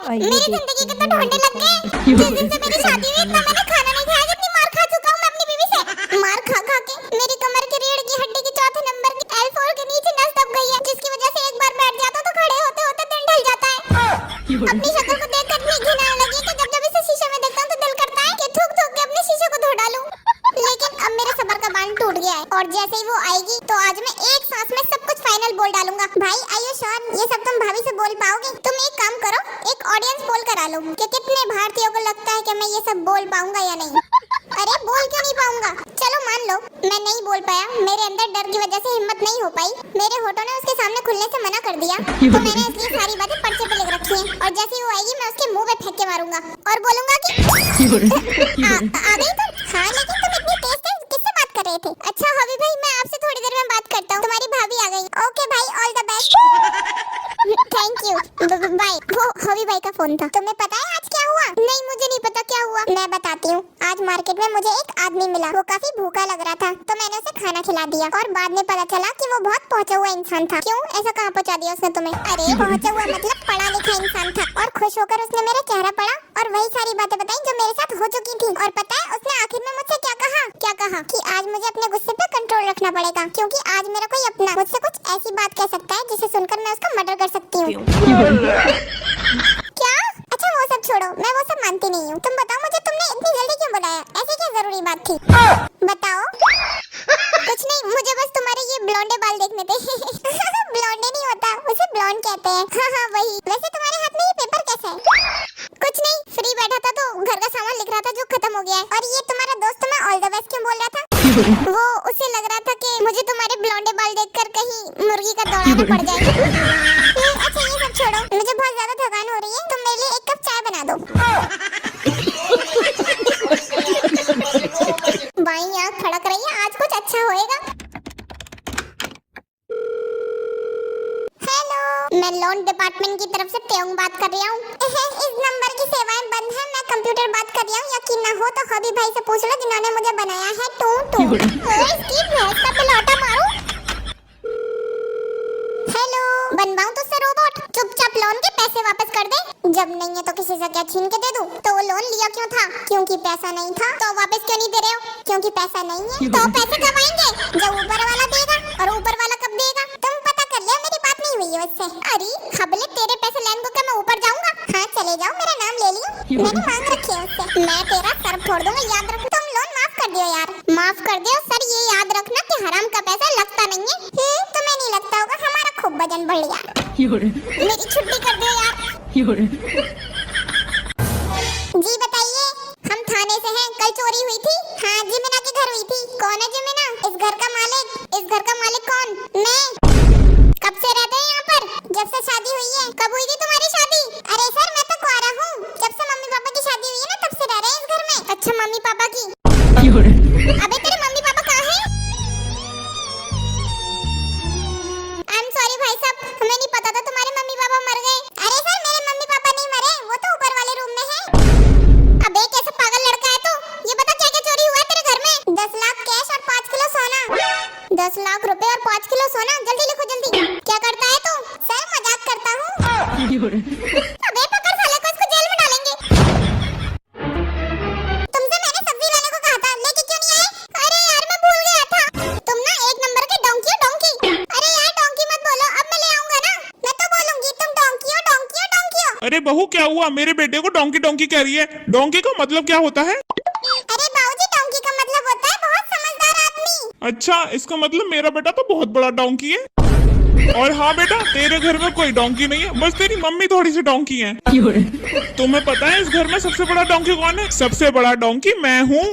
मेरी जिंदगी के तो ढोंडे लग गए। जिस दिन से मेरी शादी हुई इतना मैंने खाना नहीं खाया जितनी मार खा चुका हूँ मैं अपनी बीवी से। मार खा खा के मेरी कमर की रीढ़ की हड्डी की चौथे नंबर की L4 के नीचे नस दब गई है, जिसकी वजह से एक बार बैठ जाता तो खड़े होते होते दिन ढल जाता है। अपनी शक्ल को देखकर इतनी घिन आने लगी कि जब जब इसे शीशे में देखता हूँ तो दिल करता है कि थूक थूक के अपने शीशे को धो डालूं। लेकिन अब मेरे सब्र का बांध टूट गया है और जैसे ही वो आएगी तो आज मैं एक सांस में सब कुछ फाइनल बोल डालूंगा। भाई आर यू श्योर ये सब तुम भाभी से बोल पाओगे? तुम एक काम करो, एक ऑडियंस पोल करा लो कि कितने भारतीयों को लगता है कि मैं ये सब बोल पाऊंगा या नहीं। अरे बोल क्यों नहीं पाऊंगा? चलो मान लो मैं नहीं बोल पाया, मेरे अंदर डर की वजह से हिम्मत नहीं हो पाई, मेरे होठों ने उसके सामने खुलने से मना कर दिया, तो मैंने इसलिए सारी बातें पर्चे पे लिख रखी हैं और जैसे ही वो आएगी मैं उसके मुंह पे फेंक के मारूंगा और बोलूंगा कि आ गई तुम? हाँ लेकिन तुम इतनी तेज तेज किससे बात कर रहे थे? अच्छा हॉबी भाई मैं आपसे थोड़ी देर में बात करता हूँ, तुम्हारी भाभी आ गई। ओके भाई all the best, thank you bye. वो हॉबी भाई का फोन था। तुम्हें पता है आज क्या हुआ? नहीं मुझे नहीं पता क्या हुआ। मैं बताती हूँ। आज मार्केट में मुझे एक आदमी मिला, वो काफी भूखा लग रहा था तो मैंने उसे खाना खिला दिया और बाद में पता चला कि वो बहुत पहुंचा हुआ इंसान था। क्यों ऐसा कहाँ पहुंचा दिया उसने तुम्हें? अरे पहुंचा हुआ मतलब पढ़ा लिखा इंसान था और खुश होकर उसने मेरा चेहरा पढ़ा और वही सारी बातें बताई जो मेरे साथ हो चुकी थी। और पता है उसने आखिर में मुझसे क्या कहा कि आज मुझे अपने गुस्से पे कंट्रोल रखना पड़ेगा क्योंकि आज मेरा कोई अपना मुझसे कुछ ऐसी बात कह सकता है जिसे सुनकर मैं उसका मर्डर कर सकती हूँ। क्या? अच्छा वो सब छोड़ो, मैं वो सब मानती नहीं हूँ। तुम बताओ मुझे तुमने इतनी जल्दी क्यों बुलाया? ऐसी क्या जरूरी बात थी? बताओ। कुछ नहीं, मुझे बस तुम्हारे ये ब्लॉन्डे बाल देखने थे। ब्लॉन्डे नहीं होता, उसे ब्लॉन्ड कहते हैं। हाँ हाँ वही। वैसे तुम्हारे हाथ में ये पेपर कैसा है? कुछ नहीं, फ्री बैठा था तो घर का सामान लिख रहा था जो खत्म हो गया है। और ये तुम्हारा दोस्त तुम्हें ऑल द बेस्ट क्यों बोल रहा था? वो उसे लग रहा था कि मुझे तुम्हारे ब्लॉन्डे बाल देखकर कहीं मुर्गी का दौड़ाना पड़ जाए। अच्छा ये सब छोड़ो, मुझे बहुत ज्यादा थकान हो रही है, तुम मेरे लिए एक कप चाय बना दो। बाईं आंख खड़क रही है, आज कुछ अच्छा होएगा। हेलो, मैं लोन डिपार्टमेंट की तरफ से टेउंग बात कर रहा हूँ। इस नंबर की सेवाएं बंद है, मैं कंप्यूटर बात कर रहा हूँ। यकीन ना हो तो हॉबी भाई से पूछ लो जिन्होंने मुझे बनाया है। इसकी भैंस का पिलौटा मारूं? हेलो, बनवाऊं तो से रोबोट? चुपचाप लोन के पैसे वापस कर दे। जब नहीं है तो किसी से क्या छीन के दे दूं? तो वो लोन लिया क्यों था? क्योंकि पैसा नहीं था। तो वापस क्यों नहीं दे रहे हो? क्योंकि पैसा नहीं है। तो पैसे कब आएंगे? जब ऊपर वाला देगा। और ऊपर वाला कब देगा? तुम पता कर लिया, मेरी बात नहीं हुई है उससे। अरे हबले तेरे पैसे लेने को क्या मैं ऊपर जाऊंगा? हाँ चले जाओ, मेरा नाम ले लियो, मैंने मांग रखी है उससे। मैं तेरा सर फोड़ दूंगा, याद रख। तुम लोन माफ कर दियो यार, माफ कर दियो सर। ये याद रखना कि हराम का पैसा लगता नहीं है। तुम्हें नहीं लगता होगा, हमारा खूब वजन बढ़ गया। मेरी छुट्टी कर दो यार। जी बताइए, हम थाने से हैं। कल चोरी हुई थी। हाँ जिमिना के घर हुई थी। कौन है जिमिना? इस घर का मालिक। इस घर का मालिक कौन? मैं। कब से रहते हैं यहाँ पर? जब से शादी हुई है। कब हुई थी तुम्हारी शादी? अरे सर मैं तो कुआरा हूँ, जब से मम्मी पापा की शादी हुई है ना तब से रह रहे हैं इस घर में। अच्छा मम्मी पापा की? अबे तेरे मम्मी पापा कहाँ हैं? आई एम सॉरी भाई साहब, हमें नहीं पता था तुम्हारे मम्मी पापा मर गए। अरे सर मेरे मम्मी पापा नहीं मरे, वो तो ऊपर वाले रूम में है। अबे कैसा पागल लड़का है तू? ये बता क्या क्या चोरी हुआ है तेरे घर में? 10 लाख कैश और 5 किलो सोना। 10 लाख रुपए और 5 किलो सोना, जल्दी लिखो जल्दी। क्या करता है तू? सर मजाक करता हूँ। अबे पकड़ साले को, इसको जेल में डालेंगे। तुमसे मैंने सब्जी लाने को कहा था, लेके क्यों नहीं आए? अरे यार मैं भूल गया था। तुम ना एक नंबर के डोंकी हो, डोंकी। अरे यार डोंकी मत बोलो, अब मैं ले आऊंगा ना। मैं तो बोलूंगी तुम डोंकी हो, डोंकी हो, डोंकी हो। अरे बहू क्या हुआ? मेरे बेटे को डोंकी डोंकी कह रही है। डोंकी का मतलब क्या होता है? अरे बाबूजी डोंकी का मतलब होता है बहुत समझदार आदमी। अच्छा इसका मतलब मेरा बेटा तो बहुत बड़ा डोंकी है। और हाँ बेटा, तेरे घर में कोई डोंकी नहीं है, बस तेरी मम्मी थोड़ी सी डोंकी है। तुम्हें पता है इस घर में सबसे बड़ा डोंकी कौन है? सबसे बड़ा डोंकी मैं हूँ।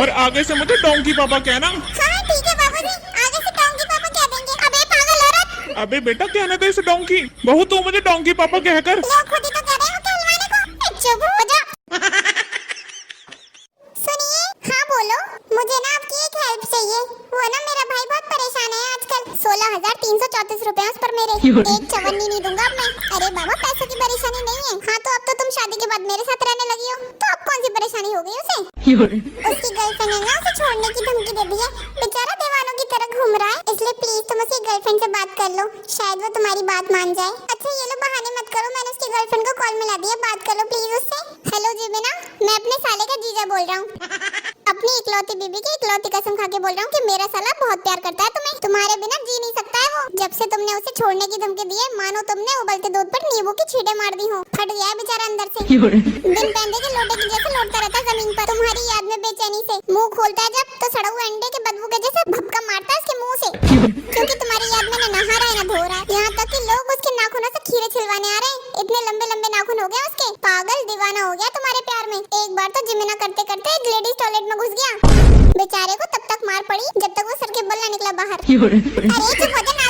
और आगे से मुझे डोंकी पापा कहना। हाँ ठीक है बाबूजी, आगे से डोंकी पापा कह देंगे। अबे पागल औरत। अबे बेटा कहने दे इसे डोंकी। बहू तू मुझे डोंकी पापा कहकर। लोग खुद ही तो कह रहे हैं कहलवाने को। चुप हो जा। सुनिए। हाँ बोलो। मुझे ना आपकी एक हेल्प चाहिए। वो ना मेरा भाई बहुत परेशान है आजकल। 16,334 रुपए उस पर मेरे। एक चवन्नी नहीं दूंगा अब मैं। अरे बाबा पैसों की परेशानी नहीं है। हाँ तो अब तो तुम शादी के बाद मेरे साथ रहने लगी हो, तो अब कौन सी परेशानी हो गई उसे? उसकी गर्लफ्रेंड ने ना उसे छोड़ने की धमकी दे दी है। बेचारा दीवानों की तरह घूम रहा है, इसलिए प्लीज तुम उसकी गर्लफ्रेंड से बात कर लो, शायद वो तुम्हारी बात मान जाए। अच्छा ये लो बहाने मत करो, मैंने उसकी गर्लफ्रेंड को कॉल मिला दिया, बात कर लो प्लीज उससे। हेलो जीबिना, मैं अपने साले का जीजा बोल रहा हूँ। अपनी इकलौती बीबी की इकलौती कसम खा के बोल रहा हूँ कि मेरा साला बहुत प्यार करता है तुम्हें, तुम्हारे बिना जी नहीं सकता है वो। जब से तुमने उसे छोड़ने की धमकी दी है, मानो तुमने उबलते दूध पर नींबू की छींटे मार दी हो। फट गया है बेचारा अंदर से, दिन पहनते के लोटे की जैसे लौटता रहता है जमीन पर, तुम्हारी याद में बेचैनी से। मुंह खोलता है जब तो सड़ा हुआ अंडे के बदबू के जैसे भपका मारता है उसके मुंह से, क्योंकि तुम्हारी याद में न नहा रहा है न धो रहा है। यहाँ तक कि लोग उसके नाखूनों से खीरे छिलवाने आ रहे हैं, इतने लंबे लंबे नाखून हो गए उसके। पागल दीवाना हो गया तुम्हारे प्यार में। एक बार तो जिमिना करते करते एक लेडीज टॉयलेट में घुस गया, बेचारे को तब तक मार पड़ी जब तक वो सर के बल न निकला बाहर। अरे चुप हो जा।